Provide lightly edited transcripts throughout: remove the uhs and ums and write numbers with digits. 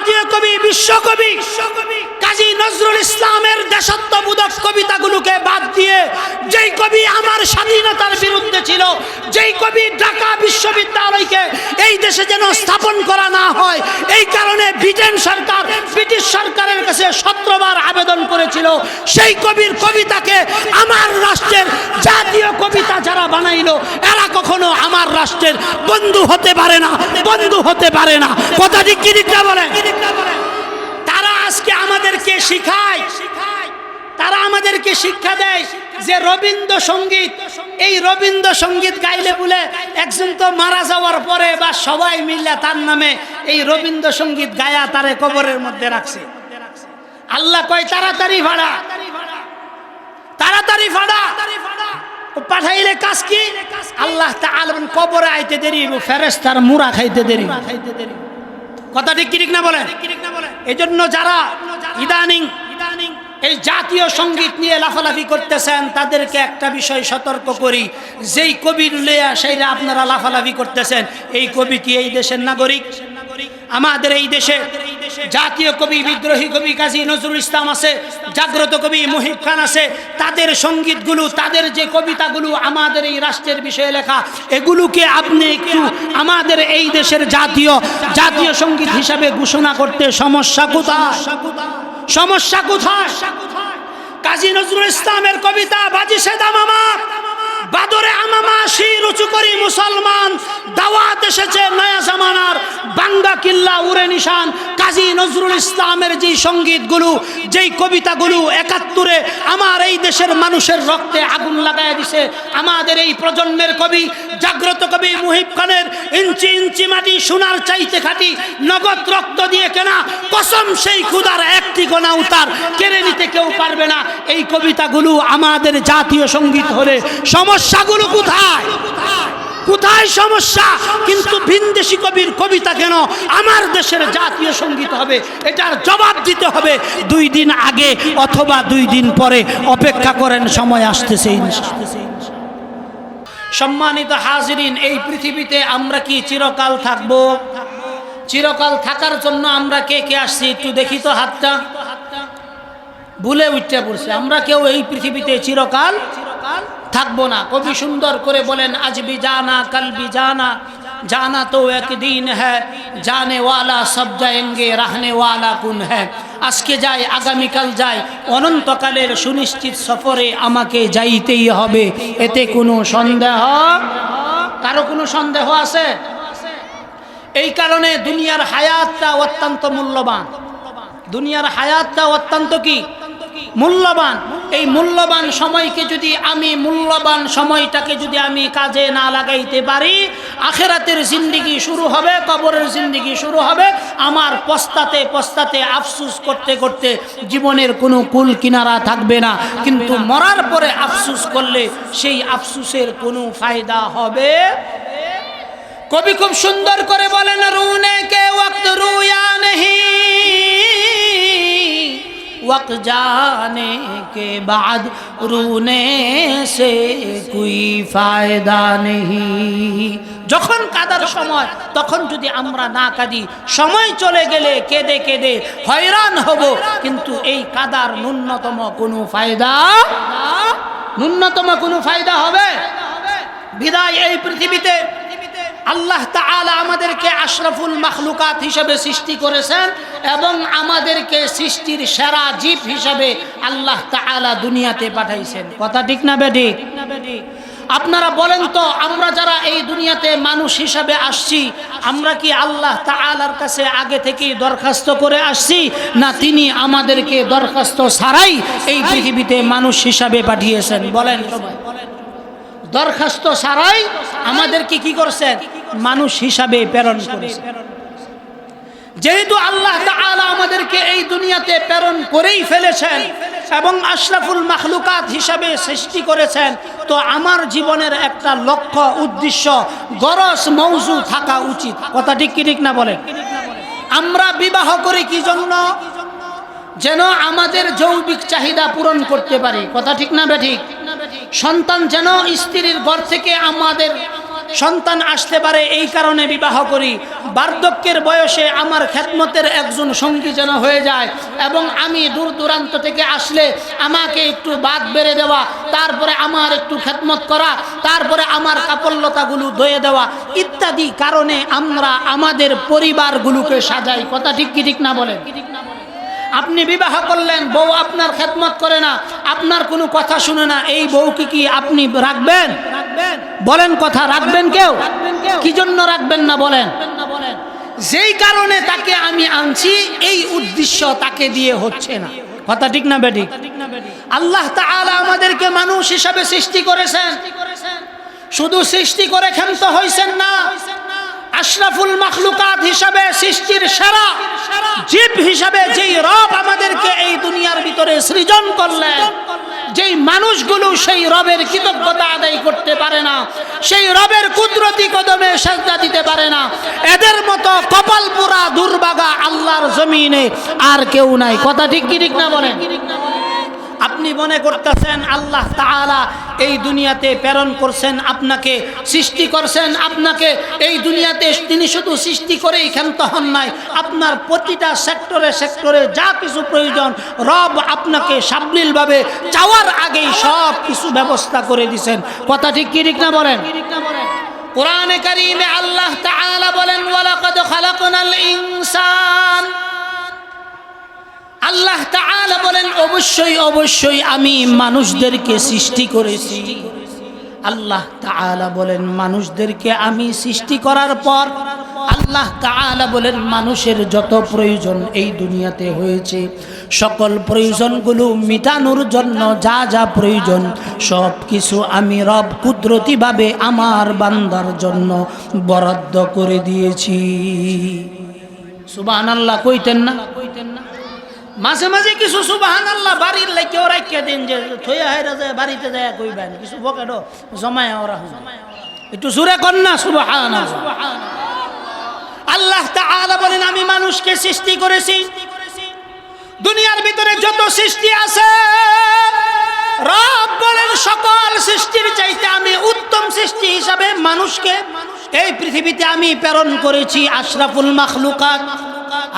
জাতীয় কবি, বিশ্বকবি কাজী নজরুল ইসলামের দেশাত্মবোধক কবিতাগুলোকে বাদ দিয়ে যেই কবি আমার স্বাধীনতার বিরুদ্ধে ছিল, যেই কবি ঢাকা বিশ্ববিদ্যালয়কে এই দেশে যেন স্থাপন করা না হয়, এই কারণে ব্রিটিশ সরকারের কাছে 17 বার আবেদন করেছিল, সেই কবির কবিতাকে আমার রাষ্ট্রের জাতীয় কবিতা যারা বানাইলো এরা কখনো আমার রাষ্ট্রের বন্ধু হতে পারে না, বন্ধু হতে পারে না। কথা ঠিক কি ঠিক না বলেন? তারা আজকে আমাদেরকে শিখায়, তারা আমাদেরকে শিক্ষা দেয় যে রবীন্দ্রসঙ্গীত, এই রবীন্দ্রসঙ্গীত গাইলে বলে একজন তো মারা যাওয়ার পরে বা সবাই মিলে তার নামে এই রবীন্দ্রসঙ্গীত গায়া তারে কবরের মধ্যে রাখছে। আল্লাহ কয় তাড়াতাড়ি ভাড়া, তাড়াতাড়ি ভাড়া পাঠাইলে কাজ কি? আল্লাহ তাআলা কবরে আইতে দেরি, ফেরেশতার মুরা খাইতে দেরি। কথা ঠিক কি ঠিক না বলেন? এজন্য যারা ইদানিং এই জাতীয় সঙ্গীত নিয়ে লাফালাফি করতেছেন তাদেরকে একটা বিষয় সতর্ক করি, যেই কবির লইয়া সেইরা আপনারা লাফালাফি করতেছেন, এই কবি কি এই দেশের নাগরিক? আমাদের এই দেশে জাতীয় কবি, বিদ্রোহী কবি কাজী নজরুল ইসলাম আছে, জাগ্রত কবি মুহিব খান আছে, তাদের সঙ্গীতগুলো, তাদের যে কবিতাগুলো আমাদের এই রাষ্ট্রের বিষয়ে লেখা, এগুলোকে আপনি একটু আমাদের এই দেশের জাতীয় সঙ্গীত হিসাবে ঘোষণা করতে সমস্যা কোথায়? সমস্যা কোথায়? কাজী নজরুল ইসলামের কবিতা বাজি সেদা মামা, বাদরে আমামা শির উঁচু করি মুসলমান, দাওয়াত এসেছে নয়া জামানার, বাঙ্গা কিল্লা উড়ে নিশান। কাজী নজরুল ইসলামের যে সঙ্গীতগুলো, যেই কবিতাগুলো 71-এ আমার এই দেশের মানুষের রক্তে আগুন লাগায় দিছে, আমাদের এই প্রজন্মের কবি জাগ্রত কবি মুহিব খানের ইঞ্চি ইঞ্চি মাটি সোনার চাইতে খাঁটি, নগদ রক্ত দিয়ে কেনা, কসম সেই খুদার একটি গোনা উতার কেড়ে নিতে কেউ পারবে না। এই কবিতাগুলো আমাদের জাতীয় সঙ্গীত হলে সমস্যাগুলো কোথায়? কোথায় সমস্যা? কিন্তু ভিনদেশি কবির কবিতা কেন আমার দেশের জাতীয় সঙ্গীত হবে? এটার জবাব দিতে হবে 2 দিন আগে অথবা 2 দিন পরে। অপেক্ষা করেন, সময় আসতেছে ইনশাআল্লাহ। সম্মানিত হাজিরিন, এই পৃথিবীতে আমরা কি চিরকাল থাকব? চিরকাল থাকার জন্য আমরা কে কে আসছি একটু দেখি তো হাতটা। ভুলে উঠতে পড়ছে, আমরা কেউ এই পৃথিবীতে চিরকাল থাকবো না। কবি সুন্দর করে বলেন, আজ ভি জানা কাল ভি জানা, জানা তো একদিন হ্যায়, জানে ওয়ালা সব যায়েঙ্গে, রাহনে ওয়ালা কুন হ্যায়। আজকে যাই, আগামীকাল যাই, অনন্তকালের সুনিশ্চিত সফরে আমাকে যাইতেই হবে, এতে কোনো সন্দেহ, কারো কোনো সন্দেহ আছে? এই কারণে দুনিয়ার হায়াতটা অত্যন্ত মূল্যবান, দুনিয়ার হায়াতটা অত্যন্ত কি মূল্যবান। এই মূল্যবান সময়কে যদি আমি, মূল্যবান সময়টাকে যদি আমি কাজে না লাগাইতে পারি, আখেরাতের জিন্দেগি শুরু হবে, কবরের জিন্দেগি শুরু হবে। আমার পস্তাতে পস্তাতে, আফসুস করতে করতে জীবনের কোনো কুল কিনারা থাকবে না। কিন্তু মরার পরে আফসুস করলে সেই আফসুসের কোনো ফায়দা হবে। কবি খুব সুন্দর করে বলেন, রুনে কে ওয়াক্ত রুয়া নেহি, वक्त जाने के बाद रोने से कोई फायदा नहीं। যখন কাদার সময় তখন যদি আমরা না কাঁদি, সময় চলে গেলে কেঁদে কেঁদে হয়রান হব, কিন্তু এই কাদার ন্যূনতম কোনো ফায়দা হবে? বিদায় এই পৃথিবীতে আল্লাহ তাআলা আমাদেরকে আশরাফুল মাখলুকাত হিসেবে সৃষ্টি করেছেন এবং আমাদেরকে সৃষ্টির সেরা জীব হিসেবে আল্লাহ তাআলা দুনিয়াতে পাঠাইছেন। কথা ঠিক না বেঠিক? আপনারা বলেন তো, আমরা যারা এই দুনিয়াতে মানুষ হিসাবে আসছি, আমরা কি আল্লাহ তাআলার কাছে আগে থেকেই দরখাস্ত করে আসছি, না তিনি আমাদেরকে দরখাস্ত ছাড়াই এই পৃথিবীতে মানুষ হিসাবে পাঠিয়েছেন? বলেন সবাই। দরখাস্ত ছাড়াই আমাদেরকে কি করছেন? মানুষ হিসাবে প্রেরণ করেছেন। যেহেতু আল্লাহ তাআলা আমাদেরকে এই দুনিয়াতে প্রেরণ করেই ফেলেছেন এবং আশরাফুল মাখলুকাত হিসাবে সৃষ্টি করেছেন, তো আমার জীবনের একটা লক্ষ্য, উদ্দেশ্য, গরজ, মৌজু থাকা উচিত। কথা ঠিক কি ঠিক না বলেন? আমরা বিবাহ করি কি জন্য? যেন আমাদের যৌবিক চাহিদা পূরণ করতে পারি। কথা ঠিক না বেঠিক? সন্তান যেন স্ত্রীর ঘর থেকে আমাদের সন্তান আসতে পারে এই কারণে বিবাহ করি, বার্ধক্যের বয়সে আমার খেদমতের একজন সঙ্গী যেন হয়ে যায়, এবং আমি দূর দূরান্ত থেকে আসলে আমাকে একটু বাদ বেড়ে দেওয়া, তারপরে আমার একটু খেদমত করা, তারপরে আমার কাপড়লতাগুলো ধুয়ে দেওয়া ইত্যাদি কারণে আমরা আমাদের পরিবারগুলোকে সাজাই। কথা ঠিক কি ঠিক না বলেন? আপনি বিবাহ করলেন, বউ আপনার খেদমত করে না, আপনার কোনো কথা শুনে না, এই বউকে কি আপনি রাখবেন? বলেন, কথা রাখবেন? কেউ কি জন্য রাখবেন না বলেন? যেই কারণে তাকে আমি আনছি এই উদ্দেশ্য তাকে দিয়ে হচ্ছে না। কথা ঠিক না বেটি? আল্লাহ তাআলা আমাদেরকে মানুষ হিসাবে সৃষ্টি করেছেন, শুধু সৃষ্টি করে ক্ষান্ত হইছেন না, আশরাফুল মাখলুকাত হিসাবে, সৃষ্টির সেরা জীব হিসাবে যেই রব আমাদেরকে এই দুনিয়ার ভিতরে সৃজন করলেন, যেই মানুষগুলো সেই রবের কৃতজ্ঞতা আদায় করতে পারে না, সেই রবের কুদরতি কদমে সাজদা দিতে পারে না, এদের মতো কপাল পোড়া দুর্ভাগা আল্লাহর জমিনে আর কেউ নাই। কথা ঠিক কি ঠিক না বলেন? আপনি মনে করতেছেন আল্লাহ তাআলা এই দুনিয়াতে প্রেরণ করছেন আপনাকে, সৃষ্টি করছেন আপনাকে এই দুনিয়াতে, তিনি শুধু সৃষ্টি করেই ক্ষান্ত হন নাই, আপনার প্রতিটা সেক্টরে সেক্টরে যা কিছু প্রয়োজন রব আপনাকে সাবলীলভাবে চাওয়ার আগেই সব কিছু ব্যবস্থা করে দিয়েছেন। কথা ঠিক কি ঠিক না বলেন? কোরআনে কারীমে আল্লাহ তাআলা বলেন, ওয়ালাকাদ খালাকনাল ইনসান, আল্লাহ তাআলা বলেন অবশ্যই অবশ্যই আমি মানুষদেরকে সৃষ্টি করেছি। আল্লাহ তাআলা বলেন মানুষদেরকে আমি সৃষ্টি করার পর আল্লাহ তাআলা বলেন মানুষের যত প্রয়োজন এই দুনিয়াতে হয়েছে সকল প্রয়োজনগুলো মিটানোর জন্য যা যা প্রয়োজন সব কিছু আমি রব কুদরতিভাবে আমার বান্দার জন্য বরাদ্দ করে দিয়েছি। সুবহানাল্লাহ কইতেন না? মাঝে মাঝে কিছু সুবহানাল্লাহ বাড়ির লাইকেও রাখিয়া দিন, যে থইয়া হাইরা যায় বাড়িতে যায় কইবেন কিছু পকেটও জমায় ওরা একটু জোরে কর না সুবহানাল্লাহ। আল্লাহ তাআলা বলেন আমি মানুষকে সৃষ্টি করেছি, দুনিয়ার ভিতরে যত সৃষ্টি আছে রব বলেন সকল সৃষ্টির চাইতে আমি উত্তম সৃষ্টি হিসাবে মানুষকে এই পৃথিবীতে আমি প্রেরণ করেছি, আশরাফুল মাখলুকাত।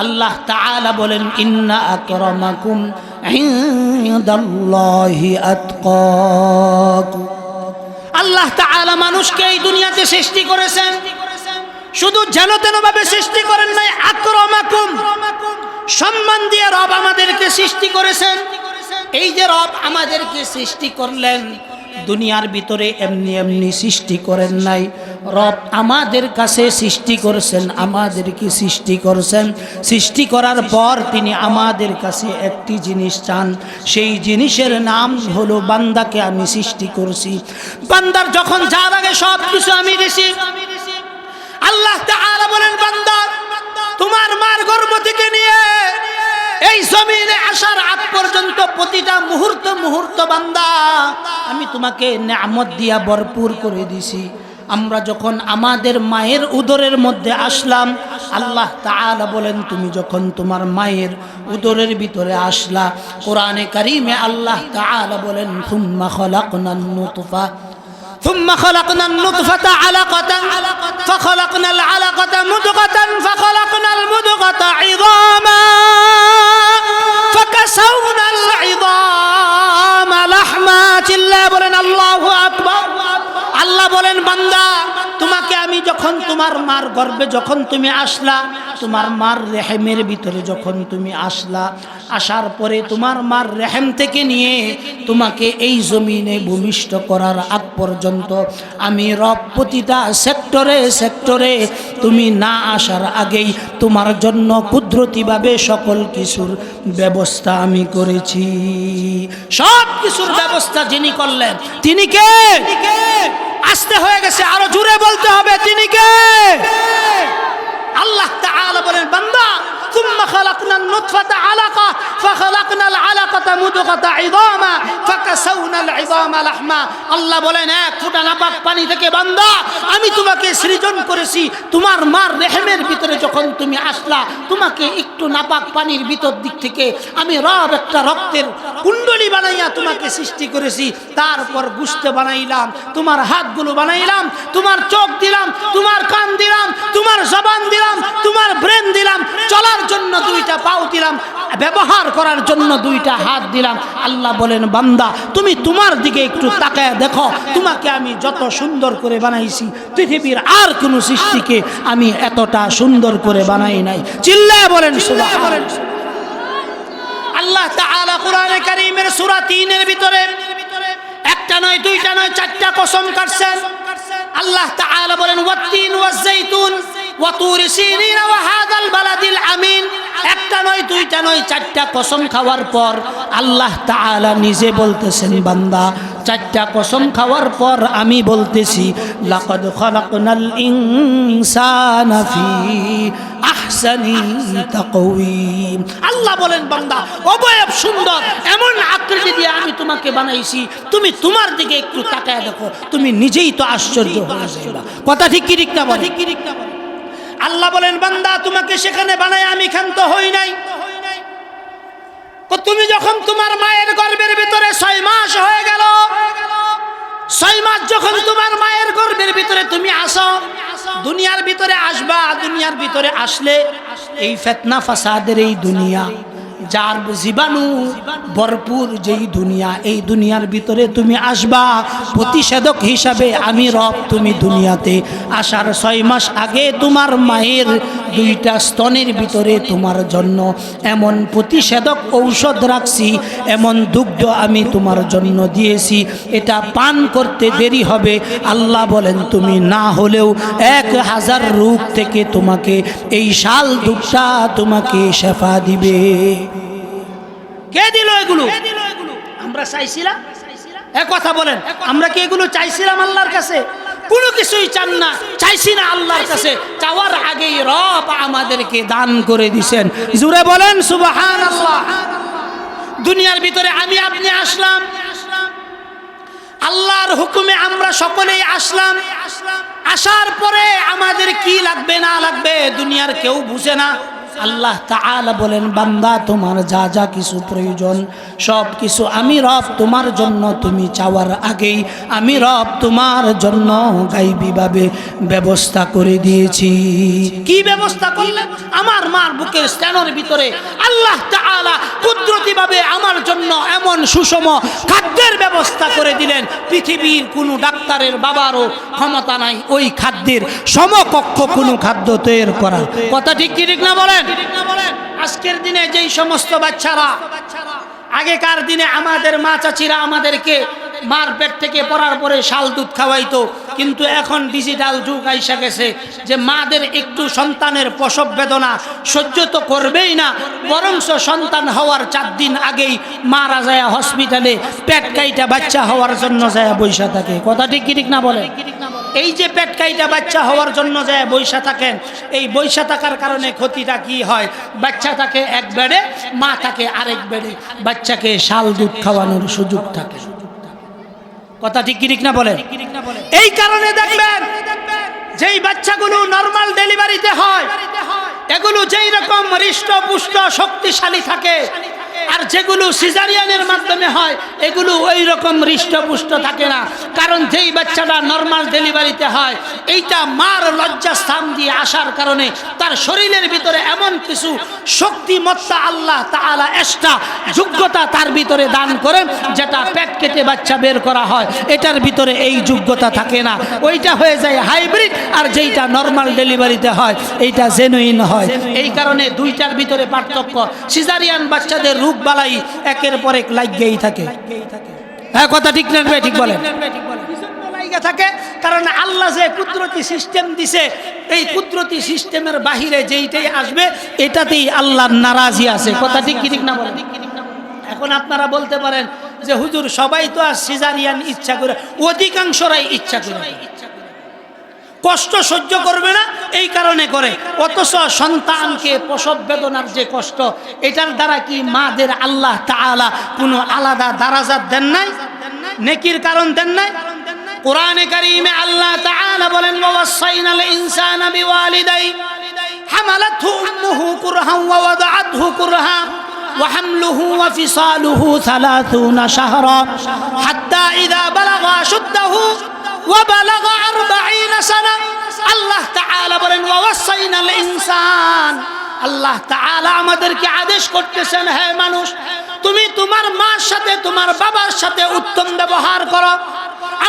আল্লাহ তাআলা বলেন ইন্না আকরামাকুম ইনদাল্লাহি আতকাকুম। আল্লাহ তাআলা মানুষকে এই দুনিয়াতে সৃষ্টি করেছেন, শুধু যেন তেন ভাবে সৃষ্টি করেন নাই, আকরামাকুম সম্মান দিয়ে রব আমাদেরকে সৃষ্টি করেছেন। এই যে রব আমাদেরকে সৃষ্টি করলেন দুনিয়ার ভিতরে এমনি এমনি সৃষ্টি করেন নাই, রব আমাদের কাছে সৃষ্টি করেছেন, আমাদেরকে সৃষ্টি করেছেন। সৃষ্টি করার পর তিনি আমাদের কাছে একটি জিনিস চান, সেই জিনিসের নাম হলো বান্দাকে আমি সৃষ্টি করছি। বান্দার যখন যা লাগে সব কিছু আমি দিছি। আল্লাহ তাআলা বলেন বান্দা তোমার মার গর্ভ থেকে নিয়ে এই জমিনে আসার আগ পর্যন্ত প্রতিটা মুহূর্ত মুহূর্ত বান্দা আমি তোমাকে নিয়ামত দিয়া ভরপুর করে দিছি। আমরা যখন আমাদের মায়ের উদরের মধ্যে আসলাম আল্লাহ তাআলা বলেন তুমি যখন তোমার মায়ের উদরের ভিতরে আসলা, কোরআনে কারীমে আল্লাহ তাআলা বলেন সুম্মা খালাকনান নুতফা ثم خلقنا النطفة علقة فخلقنا العلقة مضغة فخلقنا المضغة عظاما فكسونا العظام لحما চিল্লায়ে বলেন আল্লাহু আকবার। আল্লাহ বলেন বান্দা তোমাকে আমি যখন তোমার মার গর্ভে যখন তুমি আসলা, তোমার মার রেহেমের ভিতরে যখন তুমি আসলা, আসার পরে তোমার মার রেহেম থেকে নিয়ে তোমাকে এই জমিনে ভূমিষ্ঠ করার আগ পর্যন্ত আমি রব প্রতিটা সেক্টরে সেক্টরে তুমি না আসার আগেই তোমার জন্য কুদরতিভাবে সকল কিছুর ব্যবস্থা আমি করেছি। সব কিছুর ব্যবস্থা যিনি করলেন তিনি কে? আসতে হয়ে গেছে, আরো জোরে বলতে হবে তিনি কে? আল্লাহ তাআলা বলেন বান্দা ثم خلقنا النطفة علقة فخلقنا العلقة আলাকাতা মুদগাতা ইযামা ফাকাসাউনাল ইযামা লাহমা। আল্লাহ বলেন, এক ফোঁটা নাপাক পানি থেকে বান্দা আমি তোমাকে সৃজন করেছি। তোমার মার রেহেমের ভিতরে যখন তুমি আসলা, তোমাকে একটু নাপাক পানির ভিতর দিক থেকে আমি রব একটা রক্তের কুণ্ডলী বানাইয়া তোমাকে সৃষ্টি করেছি। তারপর গোশত বানাইলাম, তোমার হাতগুলো বানাইলাম, তোমার চোখ দিলাম, তোমার কান দিলাম, তোমার জবান দিলাম, তোমার ব্রেন দিলাম, চলার জন্য দুইটা পাও দিলাম, ব্যবহার করার জন্য দুইটা হাত দিলাম। আল্লাহ বলেন, বান্দা তুমি তোমার দিকে একটু তাকায় দেখো, তোমাকে আমি যত সুন্দর করে বানাইছি পৃথিবীর আর কোন সৃষ্টিকে আমি এতটা সুন্দর করে বানাই নাই। চিল্লায় বলেন সুবহানাল্লাহ। আল্লাহ তাআলা কোরআনে কারীমের সূরা ৩ এর ভিতরে একটা নয়, দুইটা নয়, চারটা কসম কাটছেন। আল্লাহ তাআলা বলেন, ওয়াত-তিন ওয়াজ-যাইতুন ওয়া তুর সিনিন ওয়া হাযাল বালাদিল আমিন। একটা নয়, দুইটা নয়, চারটা কসম খাওয়ার পর আল্লাহ তাআলা নিজে বলতেছেন, বান্দা চারটা কসম খাওয়ার পর আমি বলতেছি, লাকাদ খালাকনাল ইনসানা ফি আহসানি তাকওয়িম। আল্লাহ বলেন, বান্দা অবয়ব সুন্দর, এমন আকৃতি দিয়ে আমি তোমাকে বানাইছি, তুমি তোমার দিকে একটু তাকায় দেখো, তুমি নিজেই তো আশ্চর্য হয়ে যাবে। কথা ঠিক কি ঠিক না বলে? আল্লাহ বলেন, বান্দা তোমাকে সেখানে বানায় আমি ক্ষান্ত হই নাই। তুমি যখন তোমার মায়ের গর্ভের ভিতরে 6 মাস হয়ে গেল, 6 মাস যখন তোমার মায়ের গর্ভের ভিতরে তুমি আসো, দুনিয়ার ভিতরে আসবা, দুনিয়ার ভিতরে আসলে এই ফিতনা ফাসাদের এই দুনিয়া, যার জীবাণু ভরপুর যেই দুনিয়া, এই দুনিয়ার ভিতরে তুমি আসবা, প্রতিষেধক হিসাবে আমি রব তুমি দুনিয়াতে আসার 6 মাস আগে তোমার মায়ের 2টা স্তনের ভিতরে তোমার জন্য এমন প্রতিষেধক ঔষধ রাখছি, এমন দুগ্ধ আমি তোমার জন্য দিয়েছি, এটা পান করতে দেরি হবে। আল্লাহ বলেন, তুমি না হলেও 1000 রোগ থেকে তোমাকে এই শাল দুধটা তোমাকে শেফা দিবে। কে দিল এগুলো? আমরা চাইছিলাম? এক কথা বলেন, আমরা কি এগুলো চাইছিলাম আল্লাহর কাছে? কোনো কিছুই চান না, চাইছি না আল্লাহর কাছে। চাওয়ার আগেই রব আমাদেরকে দান করে দিবেন। জোরে বলেন সুবহানাল্লাহ। দুনিয়ার ভিতরে আমি আপনি আসলাম, আল্লাহর হুকুমে আমরা সকলেই আসলাম। আসার পরে আমাদের কি লাগবে না লাগবে দুনিয়ার কেউ বুঝে না। আল্লাহ তাআলা বলেন, বান্দা তোমার যা যা কিছু প্রয়োজন সব কিছু আমি রব তোমার জন্য, তুমি চাওয়ার আগেই আমি রব তোমার জন্য গায়বীভাবে ব্যবস্থা করে দিয়েছি। কি ব্যবস্থা করলেন? আমার মার বুকের স্থানের ভিতরে আল্লাহ তাআলা কুদরতিভাবে আমার জন্য এমন সুষম খাদ্যের ব্যবস্থা করে দিলেন, পৃথিবীর কোনো ডাক্তারের বাবারও ক্ষমতা নাই ওই খাদ্যের সমকক্ষ কোনো খাদ্য তৈরি করার। কথা ঠিক কি ঠিক না বলেন? আজকের দিনে যেই সমস্ত বাচ্চারা, আগেকার দিনে আমাদের মা চাচিরা আমাদেরকে মার পেট থেকে পড়ার পরে শাল দুধ খাওয়াইতো, কিন্তু এখন ডিজিটাল যুগ আইসা গেছে যে মাদের একটু সন্তানের প্রসব বেদনা সহ্য তো করবেই না, বরঞ্চ সন্তান হওয়ার 4 দিন আগেই মারা যায় হসপিটালে পেট কাইটা বাচ্চা হওয়ার জন্য যায় বৈশা থাকে। কথা ঠিক কি ঠিক না বলে? এই যে পেট কাইটা বাচ্চা হওয়ার জন্য যায় বৈশা থাকেন, এই বৈশা থাকার কারণে ক্ষতিটা কি হয়? বাচ্চা থাকে এক বেডে, মা থাকে আরেক বেডে, বাচ্চাকে শাল দুধ খাওয়ানোর সুযোগ থাকে। কথা ঠিক কি ঠিক না বলে? এই কারণে দেখবেন যেই বাচ্চাগুলো নরমাল ডেলিভারিতে হয় এগুলো যেই রকম হৃষ্টপুষ্ট শক্তিশালী থাকে, আর যেগুলো সিজারিয়ানের মাধ্যমে হয় এগুলো ওই রকম হৃষ্টপুষ্ট থাকে না। কারণ যেই বাচ্চাটা নরমাল ডেলিভারিতে হয় এইটা মার লজ্জাস্থান দিয়ে আসার কারণে তার শরীরের ভিতরে এমন কিছু শক্তিমত্তা আল্লাহ তাআলা এক্সট্রা যোগ্যতা তার ভিতরে দান করেন, যেটা পেট কেটে বাচ্চা বের করা হয় এটার ভিতরে এই যোগ্যতা থাকে না। ওইটা হয়ে যায় হাইব্রিড, আর যেইটা নরমাল ডেলিভারিতে হয় এইটা জেনুইন হয়। এই কারণে দুইটার ভিতরে পার্থক্য। সিজারিয়ান বাচ্চাদের রোগ বালাই একের পর এক লাগেই থাকে। হ্যাঁ, কথা ঠিক না? ঠিক বলেন। থাকে কারণ আল্লাহ যে কুদরতি সিস্টেম দিছে, এই কুদরতি সিস্টেমের বাহিরে যেইটাই আসবে এটাতেই আল্লাহর নারাজি আছে। কথা ঠিক কি ঠিক না বলেন? এখন আপনারা বলতে পারেন যে হুজুর সবাই তো আর সিজারিয়ান ইচ্ছা করে, অধিকাংশরাই ইচ্ছা করে, কষ্ট সহ্য করবে না, এই কারণে করে। অথচ সন্তানকে প্রসব বেদনার যে কষ্ট, এটার দ্বারা কি মাদের আল্লাহ তাআলা কোনো আলাদা দারাজাত দেন নাই? নেকির কারণ দেন নাই? কোরআনে কারীমে আল্লাহ তাআলা বলেন ওয়াসাইনাল ইনসানা বিওয়ালিদাই হামালাতহু উম্মুহু কুরহান ওয়া ওয়াদাআতহু কুরহা ওয়া হামলুহু ওয়া ফিসালুহু 30 শাহরা হাত্তা ইযা বালাগা আশুদ্দাহু ওয়া বালাগা 40 সানা। আল্লাহ তাআলা বলেন ওয়াসাইনাল ইনসান, আল্লাহ তাআলা আমাদেরকে আদেশ করতেছেন, হে মানুষ, তুমি তোমার মার সাথে তোমার বাবার সাথে উত্তম ব্যবহার করো।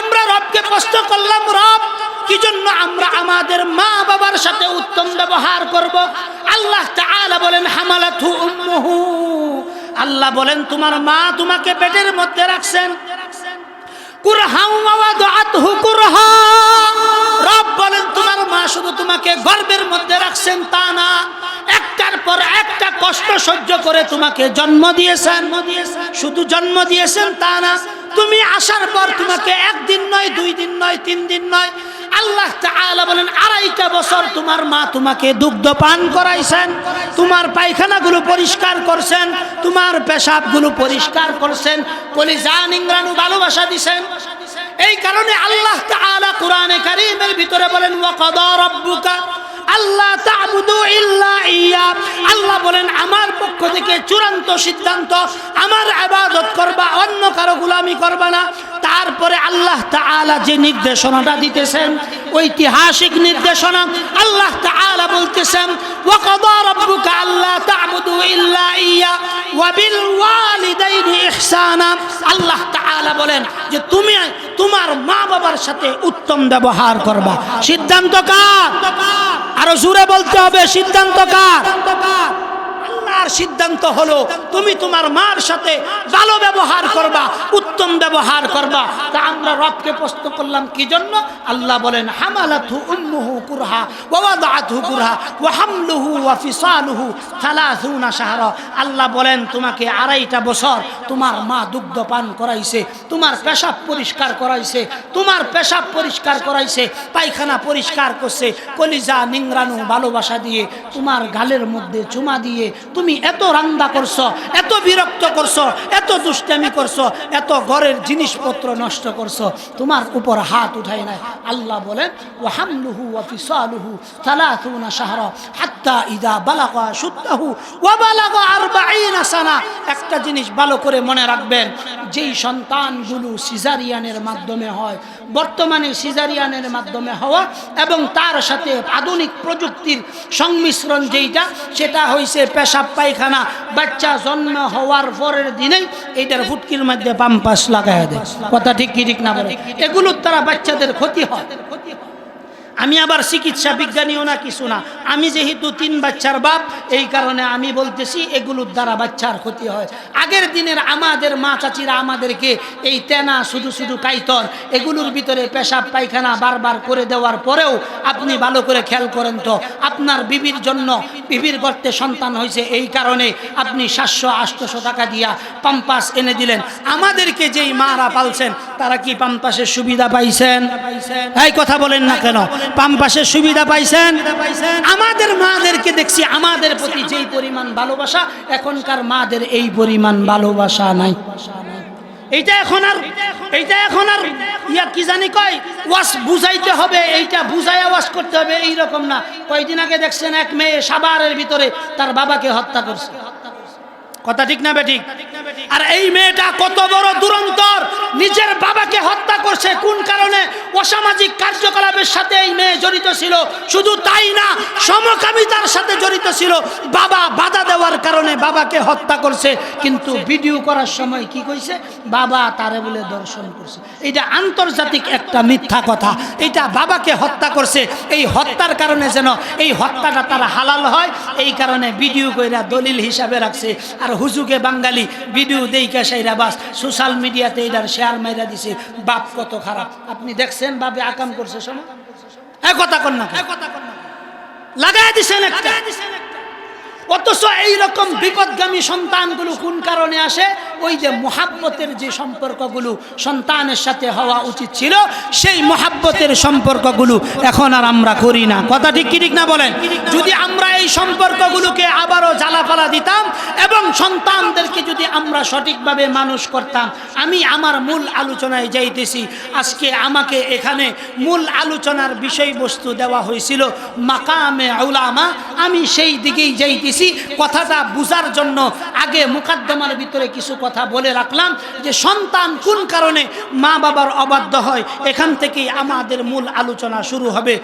আমরা রবকে প্রশ্ন করলাম, রব কি জন্য আমরা আমাদের মা বাবার সাথে উত্তম ব্যবহার করব? আল্লাহ তাআলা বলেন হামালাতহু উম্মুহু, আল্লাহ বলেন তোমার মা তোমাকে পেটের মধ্যে রাখছেন, কুরহান ওয়া ওয়াদাআতহু কুরহা, রব বলেন তোমার মা শুধু তোমাকে গর্ভের মধ্যে রাখছেন তা না, একটার পর একটা কষ্ট সহ্য করে তোমাকে জন্ম দিয়েছেন। শুধু জন্ম দিয়েছেন তা না, তুমি আসার পর তোমাকে একদিন নয়, 2 দিন নয়, 3 দিন নয়, আল্লাহ তাআলা বলেন 2.5 বছর তোমার মা তোমাকে দুগ্ধ পান করাইছেন, তোমার পায়খানাগুলো পরিষ্কার করছেন, তোমার পেশাবগুলো পরিষ্কার করছেন, কলিজা নিংড়ানো ভালোবাসা দিছেন। এই কারণে আল্লাহ তাআলা কোরআনে কারীমের ভিতরে বলেন ওয়াকাদা রাব্বুকা আল্লাহ তা'বুদু ইল্লা ইয়া, আল্লাহ বলেন আমার পক্ষ থেকে চূড়ান্ত সিদ্ধান্ত, আমার ইবাদত করবা, অন্য কারো গোলামি করবা না। তারপরে আল্লাহ তাআলা যে নির্দেশনাটা দিতেছেন, ঐতিহাসিক নির্দেশনা, আল্লাহ তাআলা বলতেছেন ওয়াকাদা রাব্বুকা আল্লা তা'বুদু ইল্লা ইয়া ওয়া বিল ওয়ালিদাইনি ইহসানা। আল্লাহ তাআলা বলেন যে তুমি তোমার মা বাবার সাথে উত্তম ব্যবহার করবা। সিদ্ধান্ত কার? আরো জোরে বলতে হবে, সিদ্ধান্ত কার? আল্লাহর সিদ্ধান্ত হলো তুমি তোমার মার সাথে ভালো ব্যবহার করবা, উত্তম ব্যবহার করবা। তা আমরা রবকে প্রশ্ন করলাম কি জন্য? আল্লাহ বলেন হামালাতহু উম্মুহু কুরহা ওয়া ওয়াদাআতহু কুরহা ওয়া হামলুহু ওয়া ফিসালুহু 30 শাহরা। আল্লাহ বলেন তোমাকে 2.5 বছর তোমার মা দুগ্ধ পান করাইছে, তোমার পেশাব পরিষ্কার করাইছে, তোমার পেশাব পরিষ্কার করাইছে, পায়খানা পরিষ্কার করছে, কলিজা নিংড়ানো ভালোবাসা দিয়ে, তোমার গালের মধ্যে চুমা দিয়ে তুমি এত রান্দা করছো, এত বিরক্ত করছো, এত দুষ্টামি করছো, এত ঘরের জিনিসপত্র নষ্ট করছো, তোমার উপর হাত উঠায় নাই। আল্লাহ বলেন ওয়া হামলুহু ওয়া ফিসালুহু 30 শাহরা হাত্তা ইযা বালাগা আশুদ্দাহু ওয়া বালাগা 40 সানা। একটা জিনিস ভালো করে মনে রাখবেন, যেই সন্তানগুলো সিজারিয়ানের মাধ্যমে হয়, বর্তমানে সিজারিয়ানের মাধ্যমে হওয়া এবং তার সাথে আধুনিক প্রযুক্তির সংমিশ্রণ যেইটা, সেটা হইছে পেশাব পায়খানা। বাচ্চা জন্ম হওয়ার পরের দিনেই এইটার ফুটকির মধ্যে পাম্পাস লাগায় দেয়। কথা ঠিক কি ঠিক না বলে? এগুলোর দ্বারা বাচ্চাদের ক্ষতি হয়। আমি আবার চিকিৎসা বিজ্ঞানীও না কিছু না, আমি যেহেতু 3 বাচ্চার বাপ, এই কারণে আমি বলতেছি এগুলোর দ্বারা বাচ্চার ক্ষতি হয়। আগের দিনের আমাদের মা চাচিরা আমাদেরকে এই তেনা শুধু শুধু কাইতর এগুলোর ভিতরে পেশাব পায়খানা বারবার করে দেওয়ার পরেও আপনি ভালো করে খেয়াল করেন তো, আপনার বিবির জন্য, বিবির গর্তে সন্তান হয়েছে, এই কারণে আপনি 700-800 টাকা দিয়া পাম্পাস এনে দিলেন। আমাদেরকে যেই মারা পালছেন তারা কি পাম্পাসের সুবিধা পাইছেন? এই কথা বলেন না কেন? পাম্পাসের সুবিধা পাইছেন? আমাদের মাদেরকে দেখছি আমাদের প্রতি যেই পরিমাণ ভালোবাসা, এখনকার মাদের এই পরিমাণ ভালোবাসা নাই। এইটা এখন আর ইয়া কি জানি কয় ওয়াশ বুঝাইতে হবে, এইটা বুঝাইয়া ওয়াশ করতে হবে, এইরকম না। কয়েকদিন আগে দেখছেন এক মেয়ে সাভারের ভিতরে তার বাবাকে হত্যা করছে। কথা ঠিক না বেঠিক? আর এই মেয়েটা কত বড় দুরন্তর, নিজের বাবাকে হত্যা করছে। কোন কারণে? অসামাজিক কার্যকলাপের সাথে এই মেয়ে জড়িত ছিল। শুধু তাই না, সমকামিতার সাথে জড়িত ছিল। বাবা বাধা দেওয়ার কারণে বাবাকে হত্যা করছে। কিন্তু ভিডিও করার সময় কি কইছে? বাবা তারে বলে দর্শন করছে। এটা আন্তর্জাতিক একটা মিথ্যা কথা। এটা বাবাকে হত্যা করছে, এই হত্যার কারণে যেন এই হত্যাটা তারা হালাল হয়, এই কারণে ভিডিও কইরা দলিল হিসাবে রাখছে। আর হুজুকে বাঙালি ভিডিও দেইকা সাইরা বাস সোশ্যাল মিডিয়াতে এটার শেয়ার মাইরা দিছে। বাপ কত খারাপ আপনি দেখছেন, বাপে আকাম করছে শোনো, এক কথা কর না, লাগাই দিছেন একটা। অথচ এইরকম বিপদগামী সন্তানগুলো কোন কারণে আসে? ওই যে মুহাব্বতের যে সম্পর্কগুলো সন্তানের সাথে হওয়া উচিত ছিল, সেই মুহাব্বতের সম্পর্কগুলো এখন আর আমরা করি না। কথা ঠিক কি ঠিক না বলেন? যদি আমরা এই সম্পর্কগুলোকে আবারও জ্বালাপালা দিতাম এবং সন্তানদেরকে যদি আমরা সঠিকভাবে মানুষ করতাম। আমি আমার মূল আলোচনায় যাইতেছি। আজকে আমাকে এখানে মূল আলোচনার বিষয়বস্তু দেওয়া হয়েছিল মাকামে উলামা, আমি সেই দিকেই যাইতেছি। কথাটা বুঝার জন্য আগে মুকাদ্দমার ভিতরে কিছু কথা বলে রাখলাম যে সন্তান কোন কারণে মা বাবার অবাধ্য হয়, এখান থেকেই আমাদের মূল আলোচনা শুরু হবে।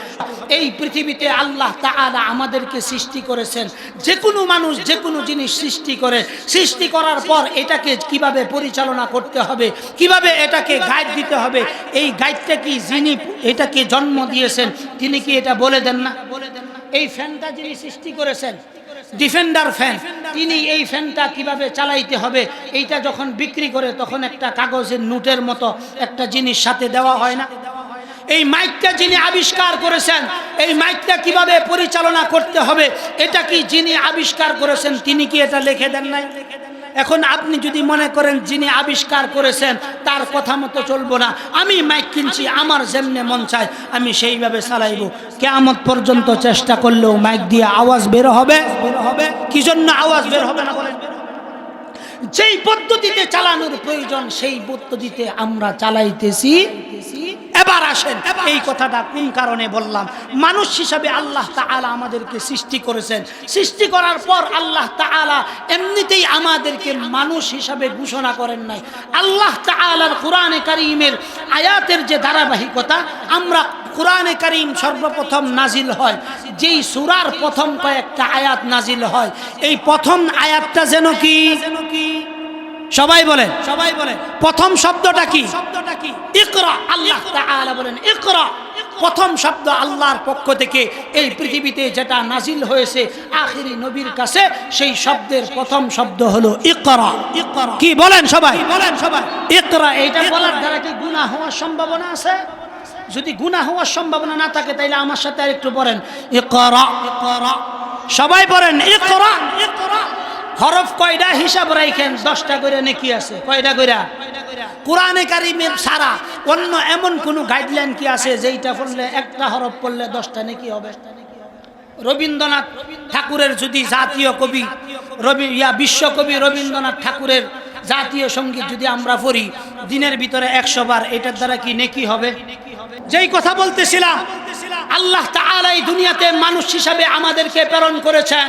এই পৃথিবীতে আল্লাহ তাআলা আমাদেরকে সৃষ্টি করেছেন। যে কোনো মানুষ যে কোনো জিনিস সৃষ্টি করে, সৃষ্টি করার পর এটাকে কিভাবে পরিচালনা করতে হবে, কিভাবে এটাকে গাইড দিতে হবে, এই গাইডটা কি যিনি এটাকে জন্ম দিয়েছেন তিনি কি এটা বলে দেন না? এই ফ্যানটা যিনি সৃষ্টি করেছেন, ডিফেন্ডার ফ্যান, তিনি এই ফ্যানটা কিভাবে চালাইতে হবে এইটা যখন বিক্রি করে তখন একটা কাগজের নোটের মতো একটা জিনিস সাথে দেওয়া হয় না? এই মাইকটা যিনি আবিষ্কার করেছেন, এই মাইকটা কিভাবে পরিচালনা করতে হবে এটা কি যিনি আবিষ্কার করেছেন তিনি কি এটা লিখে দেন নাই? এখন আপনি যদি মনে করেন যিনি আবিষ্কার করেছেন তার কথা মতো চলবো না, আমি মাইক কিনছি, আমার যেমনে মন চায় আমি সেইভাবে চালাইব, কিয়ামত পর্যন্ত চেষ্টা করলেও মাইক দিয়ে আওয়াজ বের হবে? কি জন্য আওয়াজ বের হবে না বলেন? যেই পদ্ধতিতে চালানোর প্রয়োজন সেই পদ্ধতিতে আমরা চালাইতেছি। এবার আসেন এই কথাটা কোন কারণে বললাম। মানুষ হিসাবে আল্লাহ তাআলা আমাদেরকে সৃষ্টি করেছেন। সৃষ্টি করার পর আল্লাহ তাআলা এমনিতেই আমাদেরকে মানুষ হিসাবে ঘোষণা করেন নাই। আল্লাহ তাআলার কোরআনে কারীমের আয়াতের যে ধারাবাহিকতা, আমরা কোরআনে কারীম সর্বপ্রথম নাজিল হয় যেই সূরার প্রথম কয়েকটা আয়াত নাজিল হয়, এই প্রথম আয়াতটা যেন কি? সবাই বলেন, সবাই বলেন প্রথম শব্দটা কি? ইকরা। আল্লাহ তাআলা বলেন ইকরা। প্রথম শব্দ আল্লাহর পক্ষ থেকে এই পৃথিবীতে যেটা নাজিল হয়েছে আখিরি নবীর কাছে, সেই শব্দের প্রথম শব্দ হলো ইকরা। কি বলেন সবাই? বলেন সবাই ইকরা। এইটা বলার দ্বারা কি গুনাহ হওয়ার সম্ভাবনা আছে? যদি গুনাহ হওয়ার সম্ভাবনা না থাকে তাহলে আমার সাথে আরেকটু পড়েন ইকরা। সবাই পড়েন ইকরা। হরফ কয়টা হিসাব রাখেন? 10টা করে নেকি আছে। কয়টা কইরা? কোরআনে কারীমের ছাড়া অন্য এমন কোন গাইডলাইন কি আছে যেইটা পড়লে একটা হরফ পড়লে 10টা নেকি হবে? রবীন্দ্রনাথ ঠাকুরের যদি জাতীয় কবি বিশ্বকবি রবীন্দ্রনাথ ঠাকুরের জাতীয় সঙ্গীত যদি আমরা পড়ি দিনের ভিতরে 100 বার, এটার দ্বারা কি নেকি হবে? যেই কথা বলতেছিলাম, আল্লাহ তাআলা এই দুনিয়াতে মানুষ হিসাবে আমাদেরকে প্রেরণ করেছেন,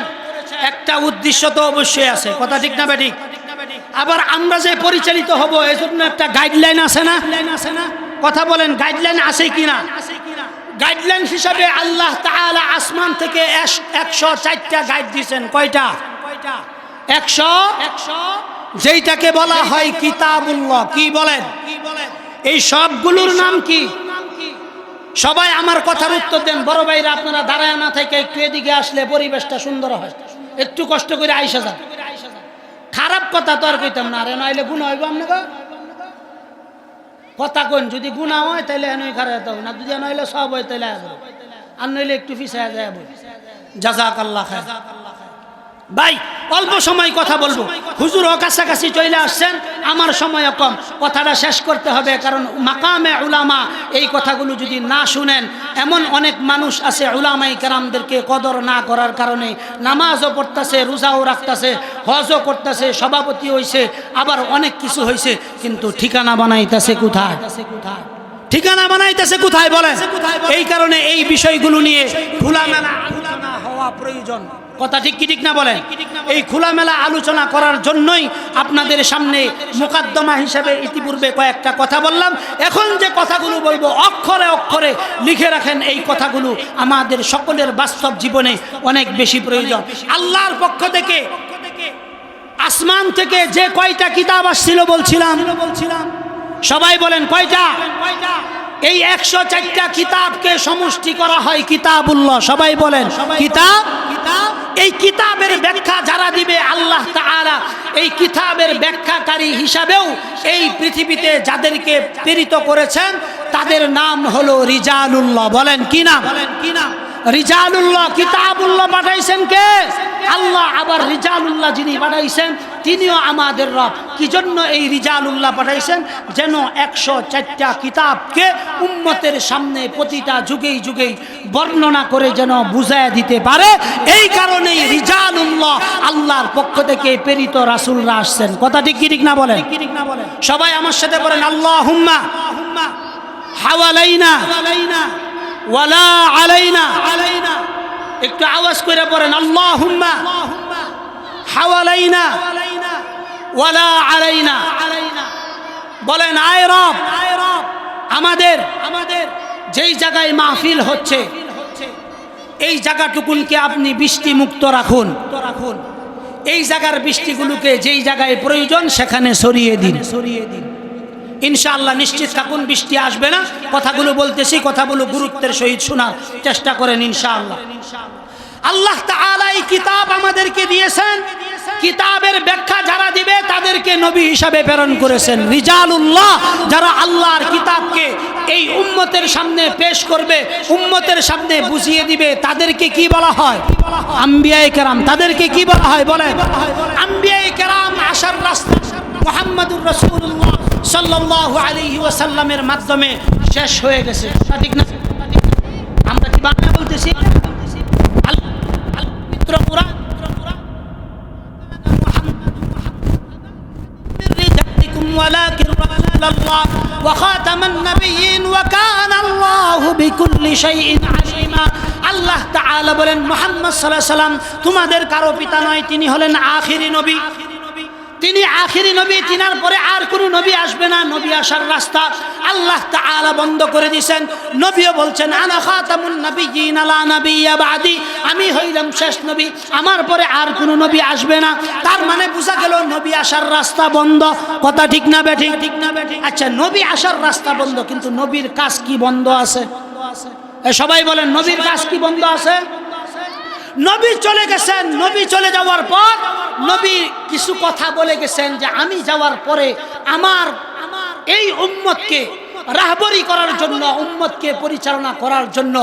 একটা উদ্দেশ্য তো অবশ্যই আছে। কথা ঠিক না বেঠিক? আবার আমরা যে পরিচালিত হব এজন্য একটা গাইডলাইন আছে না? কথা বলেন গাইডলাইন আছে কিনা? গাইডলাইন হিসাবে আল্লাহ তাআলা আসমান থেকে 104টা গাইড দিয়েছেন। কয়টা? 100। যেইটাকে বলা হয় কিতাবুল্লাহ। কি বলেন? এই সবগুলোর নাম কি? সবাই আমার কথার উত্তর দেন। বড় ভাইরা আপনারা দাঁড়ায় না থেকে একটু এদিকে আসলে পরিবেশটা সুন্দর হয়। একটু কষ্ট করে আইসা যান। খারাপ কথা তো আর কইতাম না, আরে নইলে গুনাহ হইব। আপনাকে কথা কইন, যদি গুনাহ হয় তাহলে এনই খারাপ হবে না, যদি নইলে সব হয় তাহলে আর নইলে একটু পিছায়া যায়। জাযাকাল্লাহ খায়র। ভাই অল্প সময় কথা বলবো, হুজুরও কাছাকাছি চলে আসছেন, আমার সময় কম, কথাটা শেষ করতে হবে। কারণ মাকামে উলামা এই কথাগুলো যদি না শুনেন, এমন অনেক মানুষ আছে উলামায়ে কেরামদেরকে কদর না করার কারণে নামাজও পড়তেছে, রোজাও রাখতেছে, হজও করতেছে, সভাপতি হইছে, আবার অনেক কিছু হইছে, কিন্তু ঠিকানা বানাইতেছে কোথায়? ঠিকানা বানাইতেছে কোথায় বলেন? এই কারণে এই বিষয়গুলো নিয়ে খোলামেলা আলোচনা হওয়া প্রয়োজন। কথা ঠিক কি ঠিক না বলেন? এই খোলামেলা আলোচনা করার জন্যই আপনাদের সামনে মুকাদ্দমা হিসেবে ইতিপূর্বে কয়েকটা কথা বললাম। এখন যে কথাগুলো বলবো অক্ষরে অক্ষরে লিখে রাখেন। এই কথাগুলো আমাদের সকলের বাস্তব জীবনে অনেক বেশি প্রয়োজন। আল্লাহর পক্ষ থেকে আসমান থেকে যে কয়টা কিতাব আসছিল বলছিলাম, সবাই বলেন কয়টা? এই 104টা কিতাবকে সমষ্টি করা হয় কিতাবুল্লাহ। সবাই বলেন কিতাব। এই কিতাবের ব্যাখ্যা যারা দিবে আল্লাহ তাআলা এই কিতাবের ব্যাখ্যাকারী হিসাবেও এই পৃথিবীতে যাদেরকে প্রেরিত করেছেন তাদের নাম হলো রিজালুল্লাহ। বলেন কি নাম? রিজালুল্লাহ কিতাবুল্লাহ পাঠাইছেন কে? আল্লাহ। আবার রিজালুল্লাহ যিনি পাঠাইছেন তিনিও আমাদের রব। কি জন্য এই রিজালুল্লাহ পাঠাইছেন? যেন 104টা কিতাবকে উম্মতের সামনে প্রতিটা যুগেই যুগেই বর্ণনা করে যেন বুঝায় দিতে পারে। এই কারণেই রিজালুল্লাহ আল্লাহর পক্ষ থেকে প্রেরিত রাসূলরা আসছেন। কথা ঠিক না বলেন? সবাই আমার সাথে বলেন আল্লাহুম্মা হাওয়ালাইনা ওয়ালা আলাইনা। একটু আওয়াজ করে পড়েন আল্লাহুম্মা হাওয়ালাইনা ওয়ালা আলাইনা। বলেন আয় রব, আমাদের যেই জায়গায় মাহফিল হচ্ছে এই জায়গাটুকুনকে আপনি বৃষ্টি মুক্ত রাখুন। এই জায়গার বৃষ্টিগুলোকে যেই জায়গায় প্রয়োজন সেখানে সরিয়ে দিন। ইনশাআল্লাহ নিশ্চিত থাকুন বৃষ্টি আসবে না। কথাগুলো বলতেছি, কথাগুলো গুরুত্বের সহিত শোনার চেষ্টা করেন ইনশাআল্লাহ। আল্লাহ তাআলা এই কিতাব আমাদেরকে দিয়েছেন। কিতাবের ব্যাখ্যা যারা দিবে তাদেরকে নবী হিসাবে প্রেরণ করেছেন। রিজালুল্লাহ যারা আল্লাহর কিতাবকে এই উম্মতের সামনে পেশ করবে, উম্মতের সামনে বুঝিয়ে দিবে, তাদেরকে কি বলা হয়? আম্বিয়ায়ে কেরাম। তাদেরকে কি বলা হয় বলেন? আম্বিয়ায়ে কেরাম আসার রাস্তা মুহাম্মদুর রাসূলুল্লাহ সাল্লাল্লাহু আলাইহি ওয়াসাল্লামের মাধ্যমে শেষ হয়ে গেছে। ঠিক না? আমরা কি বাংলা বলতেছি? পবিত্র কুরআন ولكن رسول الله وخاتم النبيين وكان الله بكل شيء عليما। আল্লাহ তাআলা বলেন মুহাম্মদ সাল্লাল্লাহু আলাইহি ওয়াসাল্লাম তোমাদের কারো পিতা নয়, তিনি হলেন আখিরি নবী। তিনি আখিরি নবী, তিনার পরে আর কোনো নবী আসবে না। নবী আসার রাস্তা আল্লাহ তাআলা বন্ধ করে দিয়েছেন। নবীও বলছেন আনা খাতামুন নাবিয়্যিন লা নাবিয়্যা বাদি, আমি হইলাম শেষ নবী, আমার পরে আর কোনো নবী আসবে না। তার মানে বোঝা গেল নবী আসার রাস্তা বন্ধ। কথা ঠিক না বেঠিক? আচ্ছা, নবী আসার রাস্তা বন্ধ, কিন্তু নবীর কাজ কি বন্ধ আছে? সবাই বলেন নবীর কাজ কি বন্ধ আছে? নবী চলে গেছেন। নবী চলে যাওয়ার পর নবী কিছু কথা বলে গেছেন যে আমি যাওয়ার পরে আমার এই উম্মতকে রাহবরি করার জন্য, উম্মতকে পরিচালনা করার জন্য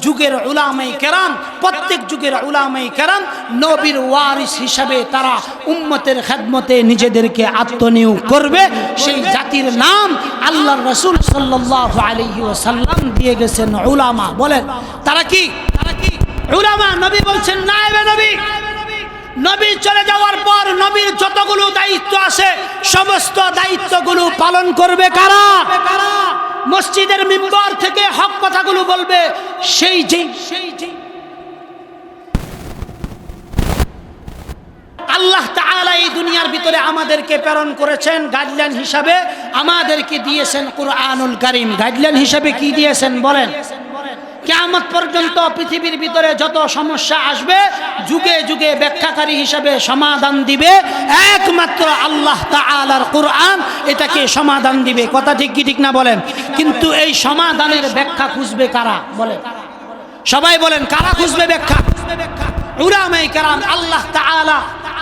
যুগের উলামায়ে কেরাম, প্রত্যেক যুগের উলামায়ে কেরাম নবীর ওয়ারিস হিসাবে তারা উম্মতের খেদমতে নিজেদেরকে আত্মনিয়োগ করবে। সেই জাতির নাম আল্লাহর রাসূল সাল্লাল্লাহু আলাইহি ওয়াসাল্লাম দিয়ে গেছেন উলামা। বলেন তারা কি? উলামা। নবী বলছেন নায়েবে নবী। নবী চলে যাওয়ার পর নবীর যতগুলো দায়িত্ব আছে সমস্ত দায়িত্বগুলো পালন করবে কারা? মসজিদের মিম্বর থেকে হক কথাগুলো বলবে সেই যে আল্লাহ তাআলা এই দুনিয়ার ভিতরে আমাদেরকে প্রেরণ করেছেন গাইডলাইন হিসাবে, আমাদেরকে দিয়েছেন কুরআনুল কারীম। গাইডলাইন হিসাবে কি দিয়েছেন বলেন? কিয়ামত পর্যন্ত পৃথিবীর ভিতরে যত সমস্যা আসবে যুগে যুগে ব্যাখ্যাকারী হিসাবে সমাধান দিবে একমাত্র আল্লাহ তাআলার কুরআন, এটাকে সমাধান দিবে। কথা ঠিক না বলেন? কিন্তু এই সমাধানের ব্যাখ্যা খুঁজবে কারা? বলেন সবাই বলেন কারা খুঁজবে ব্যাখ্যা? উলামায়ে কেরাম। আল্লাহ তাআলা